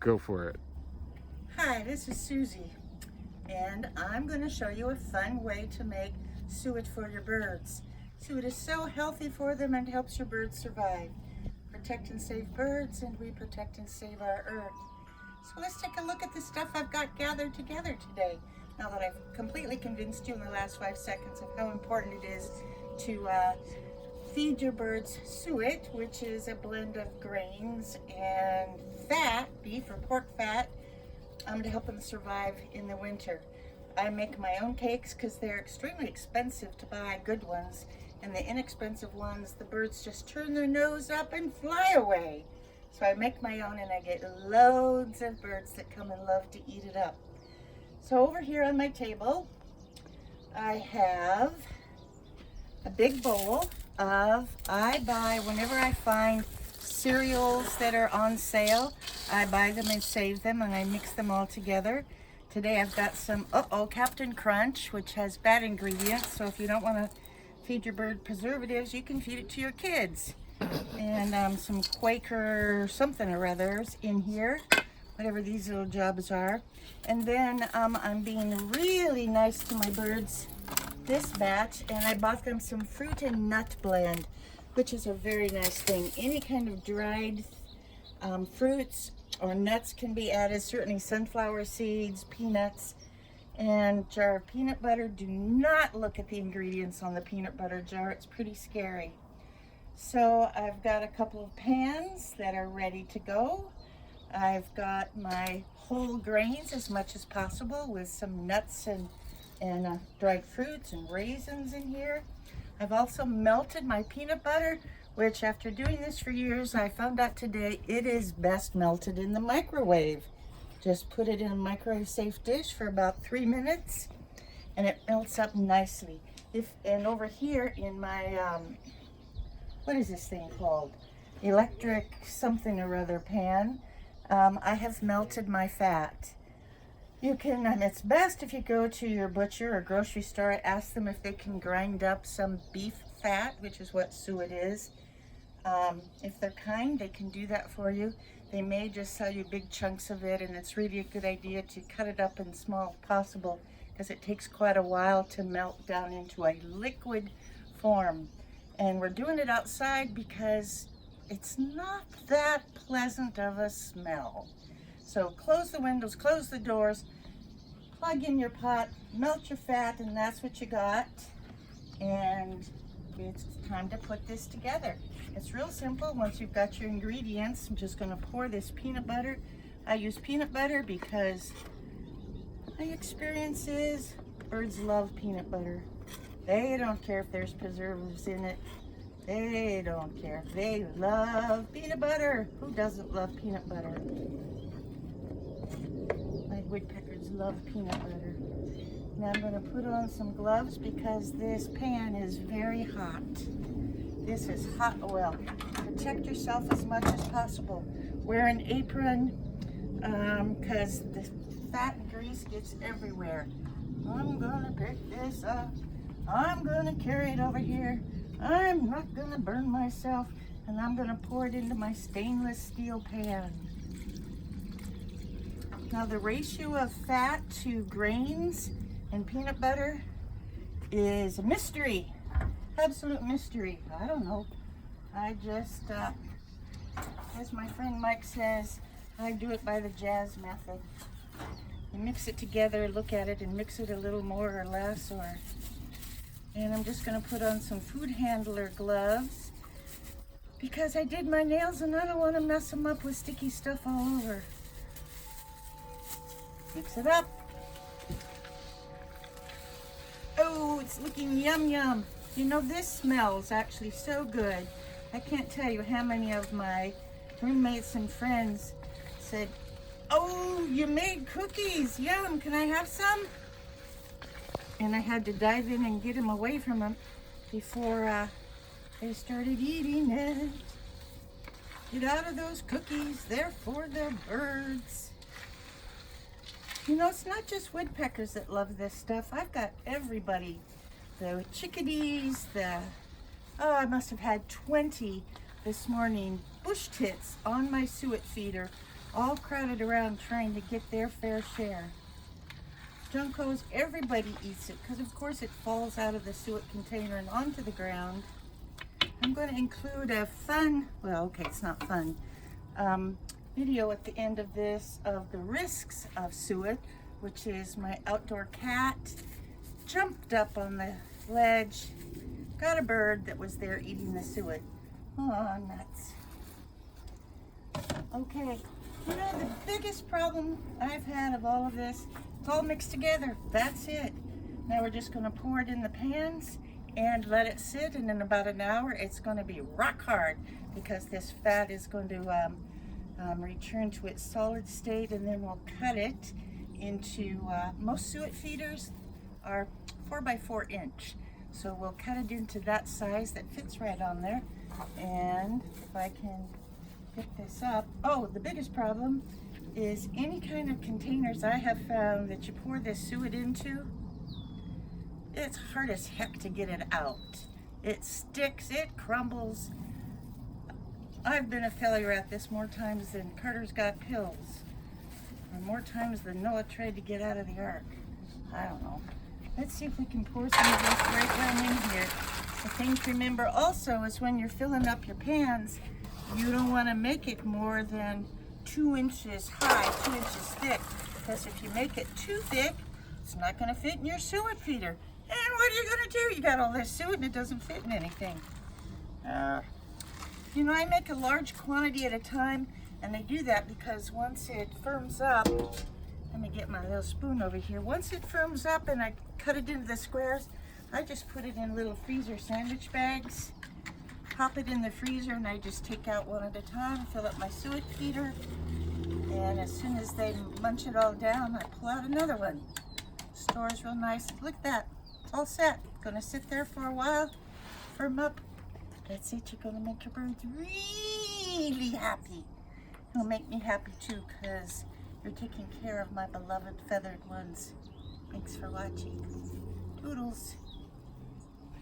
Go for it. Hi, this is Susie, and I'm going to show you a fun way to make suet for your birds. Suet is so healthy for them and helps your birds survive. Protect and save birds, and we protect and save our earth. So let's take a look at the stuff I've got gathered together today. Now that I've completely convinced you in the last 5 seconds of how important it is to feed your birds suet, which is a blend of grains and fat, beef or pork fat, to help them survive in the winter. I make my own cakes because they're extremely expensive to buy good ones, and the inexpensive ones, the birds just turn their nose up and fly away. So I make my own, and I get loads of birds that come and love to eat it up. So over here on my table, I have a big bowl of, I buy, whenever I find cereals that are on sale, I buy them and save them, and I mix them all together. Today I've got some Captain Crunch, which has bad ingredients, so if you don't want to feed your bird preservatives, you can feed it to your kids. And some Quaker something or others in here, whatever these little jobs are. And then I'm being really nice to my birds this batch, and I bought them some fruit and nut blend, which is a very nice thing. Any kind of dried fruits or nuts can be added, certainly sunflower seeds, peanuts, and jar of peanut butter. Do not look at the ingredients on the peanut butter jar, it's pretty scary. So I've got a couple of pans that are ready to go. I've got my whole grains as much as possible with some nuts and dried fruits and raisins in here. I've also melted my peanut butter, which after doing this for years, I found out today it is best melted in the microwave. Just put it in a microwave safe dish for about 3 minutes and it melts up nicely. And over here in my, what is this thing called? Electric something or other pan, I have melted my fat. You can, it's best if you go to your butcher or grocery store, ask them if they can grind up some beef fat, which is what suet is. If they're kind, they can do that for you. They may just sell you big chunks of it, and it's really a good idea to cut it up in small as possible because it takes quite a while to melt down into a liquid form. And we're doing it outside because it's not that pleasant of a smell. So close the windows, close the doors, plug in your pot, melt your fat, and that's what you got. And it's time to put this together. It's real simple. Once you've got your ingredients, I'm just going to pour this peanut butter. I use peanut butter because my experience is birds love peanut butter. They don't care if there's preservatives in it. They don't care. They love peanut butter. Who doesn't love peanut butter? My woodpeckers love peanut butter. Now I'm going to put on some gloves because this pan is very hot. This is hot oil. Protect yourself as much as possible. Wear an apron because the fat and grease gets everywhere. I'm going to pick this up. I'm going to carry it over here. I'm not going to burn myself. And I'm going to pour it into my stainless steel pan. Now the ratio of fat to grains and peanut butter is a mystery. Absolute mystery. I don't know. I just, as my friend Mike says, I do it by the jazz method. You mix it together, look at it, and mix it a little more or less. And I'm just going to put on some food handler gloves because I did my nails and I don't want to mess them up with sticky stuff all over. Mix it up. Oh, it's looking yum yum. You know, this smells actually so good. I can't tell you how many of my roommates and friends said, "Oh, you made cookies. Yum, can I have some?" And I had to dive in and get them away from them before they started eating it. Get out of those cookies. They're for the birds. You know, it's not just woodpeckers that love this stuff. I've got everybody. The chickadees, I must have had 20 this morning bush tits on my suet feeder all crowded around trying to get their fair share. Juncos, everybody eats it because of course it falls out of the suet container and onto the ground. I'm going to include a fun, well, okay, it's not fun, video at the end of this of the risks of suet, which is my outdoor cat jumped up on the ledge, got a bird that was there eating the suet. Oh, nuts. Okay, you know the biggest problem I've had of all of this, it's all mixed together. That's it. Now we're just going to pour it in the pans and let it sit, and in about an hour it's going to be rock hard because this fat is going to return to its solid state, and then we'll cut it into, most suet feeders are 4x4 inch. So we'll cut it into that size that fits right on there. And if I can get this up, oh, the biggest problem is any kind of containers I have found that you pour this suet into, it's hard as heck to get it out. It sticks, it crumbles. I've been a failure at this more times than Carter's got pills, or more times than Noah tried to get out of the ark. I don't know. Let's see if we can pour some of this right down in here. The thing to remember also is when you're filling up your pans, you don't want to make it more than 2 inches high, 2 inches thick, because if you make it too thick, it's not going to fit in your suet feeder. And what are you going to do? You got all this suet and it doesn't fit in anything. You know, I make a large quantity at a time, and I do that because once it firms up, let me get my little spoon over here. Once it firms up and I cut it into the squares, I just put it in little freezer sandwich bags, pop it in the freezer, and I just take out one at a time, fill up my suet feeder, and as soon as they munch it all down, I pull out another one. Stores real nice. Look at that. It's all set. Gonna sit there for a while, firm up. That's it. You're gonna make your birds really happy. It'll make me happy too, because you're taking care of my beloved feathered ones. Thanks for watching. Toodles.